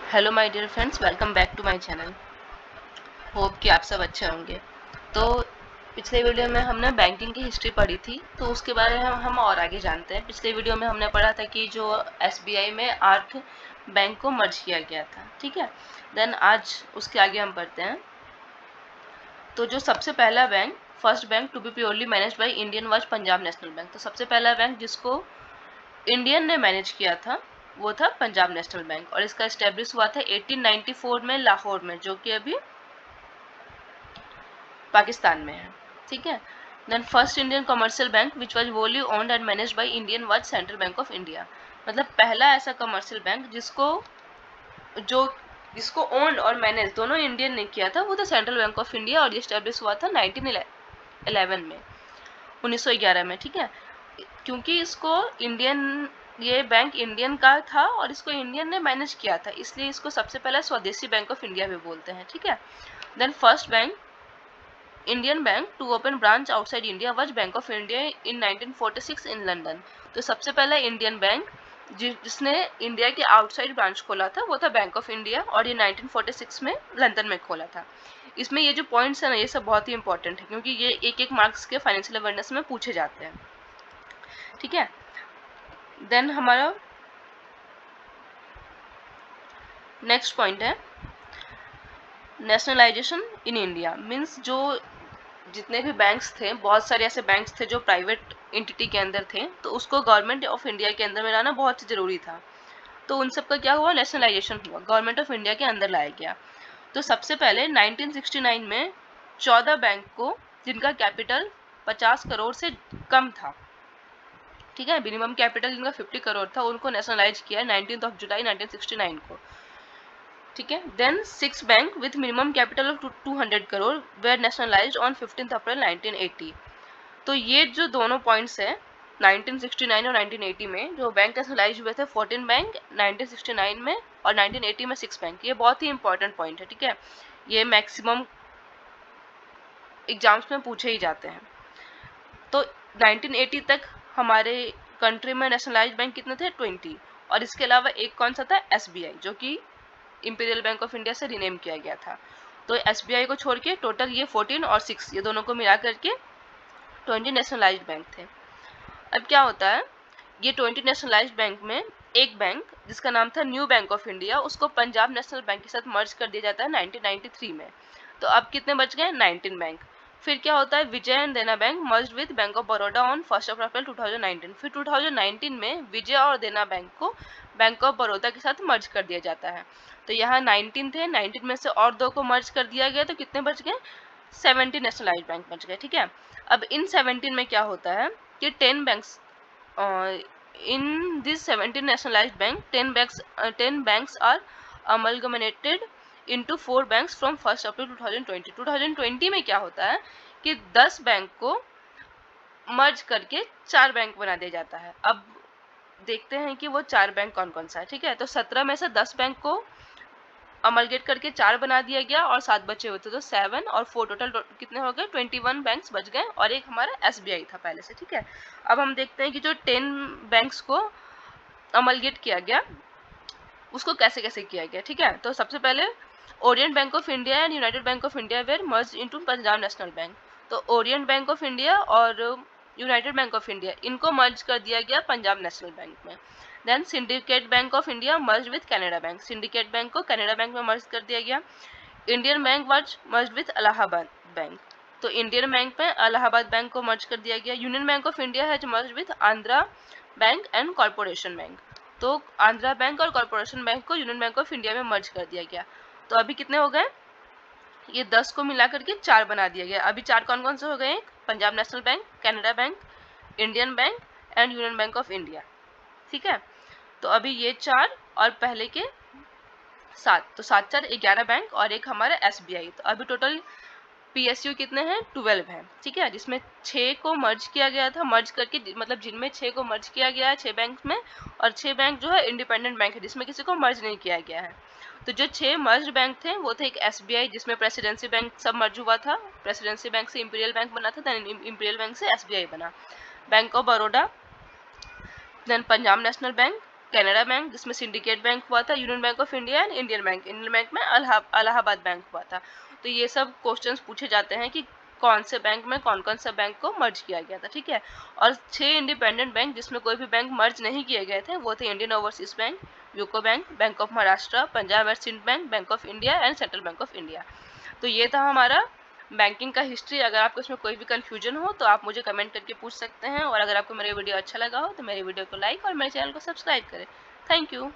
Hello my dear friends, welcome back to my channel. Hope कि आप सब अच्छे होंगे। तो पिछले वीडियो में हमने बैंकिंग की हिस्ट्री पढ़ी थी, तो उसके बारे में हम और आगे जानते हैं। पिछले वीडियो में हमने पढ़ा था कि जो एसबीआई में 8 बैंक को मर्ज किया गया था, ठीक है। देन आज उसके आगे हम पढ़ते हैं। तो जो सबसे पहला bank, first bank to be purely manage by Indian was Punjab National Bank. तो सबसे पहला बैंक जिसको इंडियन ने मैनेज किया था वो था पंजाब नेशनल बैंक, और इसका एस्टेब्लिश हुआ था 1894 में लाहौर में, जो कि अभी पाकिस्तान में है, ठीक है। Then first Indian commercial bank which was wholly owned and managed by Indian was Central Bank of India. मतलब पहला ऐसा कमर्शियल बैंक जिसको ओन्ड और मैनेज दोनों इंडियन ने किया था, वो था सेंट्रल बैंक ऑफ इंडिया, और ये एस्टेब्लिश हुआ था 1911 में, 1911 में, ठीक है। क्योंकि ये बैंक इंडियन का था और इसको इंडियन ने मैनेज किया था, इसलिए इसको सबसे पहला स्वदेशी बैंक ऑफ इंडिया भी बोलते हैं, ठीक है। Then first bank Indian bank to open branch outside India was Bank of India in 1946 in London. तो सबसे पहला इंडियन बैंक जिसने इंडिया के आउटसाइड ब्रांच खोला था वो था बैंक ऑफ इंडिया, और ये 1946 में लंदन में खोला था। इसमें ये जो पॉइंट्स है ना, ये सब बहुत ही इंपॉर्टेंट है, क्योंकि ये एक एक मार्क्स के फाइनेंशियल अवेयरनेस में पूछे जाते हैं, ठीक है। देन हमारा नेक्स्ट पॉइंट है नेशनलाइजेशन इन इंडिया। मीन्स जो जितने भी बैंक्स थे, बहुत सारे ऐसे बैंक्स थे जो प्राइवेट एंटिटी के अंदर थे, तो उसको गवर्नमेंट ऑफ इंडिया के अंदर में लाना बहुत ज़रूरी था। तो उन सब का क्या हुआ, नेशनलाइजेशन हुआ, गवर्नमेंट ऑफ इंडिया के अंदर लाया गया। तो सबसे पहले 1969 में 14 बैंक को जिनका कैपिटल 50 करोड़ से कम था, ठीक है, मिनिमम कैपिटल जिनका 50 करोड़ था, उनको नेशनलाइज किया 19 जुलाई 1969 को, ठीक है। Then 6 bank with minimum capital of 200 crore were nationalised on 15 April 1980। तो ये जो दोनों पॉइंट्स है 1969 और 1980 में जो बैंक नेशनलाइज हुए थे, 14 बैंक 1969 में और 1980 में 6 बैंक, ये बहुत ही इंपॉर्टेंट पॉइंट है, ठीक है। ये मैक्सिमम एग्जाम्स में पूछे ही जाते हैं। तो 1980 तक हमारे कंट्री में नेशनलाइज बैंक कितने थे, 20, और इसके अलावा एक कौन सा था, एसबीआई, जो कि इंपीरियल बैंक ऑफ इंडिया से रिनेम किया गया था। तो एसबीआई को छोड़ के टोटल ये 14 और 6, ये दोनों को मिला करके 20 नेशनलाइज्ड बैंक थे। अब क्या होता है, ये 20 नेशनलाइज्ड बैंक में एक बैंक जिसका नाम था न्यू बैंक ऑफ इंडिया, उसको पंजाब नेशनल बैंक के साथ मर्ज कर दिया जाता है 1993 में। तो अब कितने बच गए, 19 बैंक। फिर क्या होता है, विजय एंड देना bank merge with bank of Baroda on 1 अप्रैल 2019। फिर 2019 में विजय और देना बैंक को बैंक ऑफ बड़ौदा के साथ मर्ज कर दिया जाता है। तो यहाँ 19 थे, 19 में से और 2 को मर्ज कर दिया गया, तो कितने बच गए, 17 नेशनलाइज्ड बैंक बच गए, ठीक है। अब इन 17 में क्या होता है कि 10 banks in this 17 nationalized bank, 10 banks are amalgamated into 4 banks from 1 अप्रैल 2020। 2020 में क्या होता है कि 10 बैंक को मर्ज करके 4 बैंक बना दिया जाता है। अब देखते हैं कि वो 4 बैंक कौन कौन सा है, ठीक है। तो 17 में से 10 बैंक को अमलगेट करके 4 बना दिया गया, और 7 बचे होते, तो 7 और 4 टोटल कितने हो गए, 21 बैंक्स बच गए, और एक हमारा एसबीआई था पहले से, ठीक है। अब हम देखते हैं कि जो 10 बैंक्स को अमलगेट किया गया उसको कैसे कैसे किया गया, ठीक है। तो सबसे पहले Orient Bank of India and United Bank of India were merge into Punjab National Bank. तो ओरिएंट बैंक ऑफ इंडिया और यूनाइटेड बैंक ऑफ इंडिया, इनको मर्ज कर दिया गया पंजाब नेशनल बैंक में। Then Syndicate Bank of India merge with Canada Bank, Syndicate Bank को Canada Bank में merge कर दिया गया। Indian Bank was merge with Allahabad Bank, तो इंडियन बैंक में इलाहाबाद बैंक को मर्ज कर दिया गया। Union Bank of India has merge with Andhra bank and corporation bank, तो आंध्रा बैंक और कॉर्पोरेशन बैंक को यूनियन बैंक ऑफ इंडिया में मर्ज कर दिया गया। तो अभी कितने हो गए, ये 10 को मिला करके 4 बना दिया गया। अभी 4 कौन कौन से हो गए, Punjab National bank, Canada bank, Indian bank and union Bank of India, ठीक है। तो अभी ये 4 और पहले के 7, तो 7 4 11 बैंक और एक हमारा एसबीआई। तो अभी टोटल पीएसयू कितने हैं, 12 हैं, ठीक है, जिसमें 6 को मर्ज किया गया था, मर्ज करके मतलब जिनमें 6 को मर्ज किया गया है 6 बैंक में, और 6 बैंक जो है इंडिपेंडेंट बैंक है जिसमें किसी को मर्ज नहीं किया गया है। तो जो 6 मर्ज बैंक थे वो थे एक एसबीआई जिसमें प्रेसिडेंसी बैंक सब मर्ज हुआ था, प्रेसिडेंसी बैंक से इंपीरियल बैंक बना था, देन इंपीरियल बैंक से एसबीआई बना, Bank of Baroda, then Punjab National Bank, Canara Bank जिसमें सिंडिकेट बैंक हुआ था, Union Bank of India and Indian Bank. Indian Bank में अलाहाबाद बैंक हुआ था। तो ये सब क्वेश्चंस पूछे जाते हैं कि कौन से बैंक में कौन कौन सा बैंक को मर्ज किया गया था, ठीक है। और 6 इंडिपेंडेंट बैंक जिसमें कोई भी बैंक मर्ज नहीं किए गए थे वो थे Indian Overseas Bank, UCO Bank, Bank of Maharashtra, Punjab and Sindh Bank, Bank of India and Central Bank of India. तो ये था हमारा बैंकिंग का हिस्ट्री। अगर आपको इसमें कोई भी कंफ्यूजन हो तो आप मुझे कमेंट करके पूछ सकते हैं, और अगर आपको मेरा वीडियो अच्छा लगा हो तो मेरे वीडियो को लाइक और मेरे चैनल को सब्सक्राइब करें। Thank you.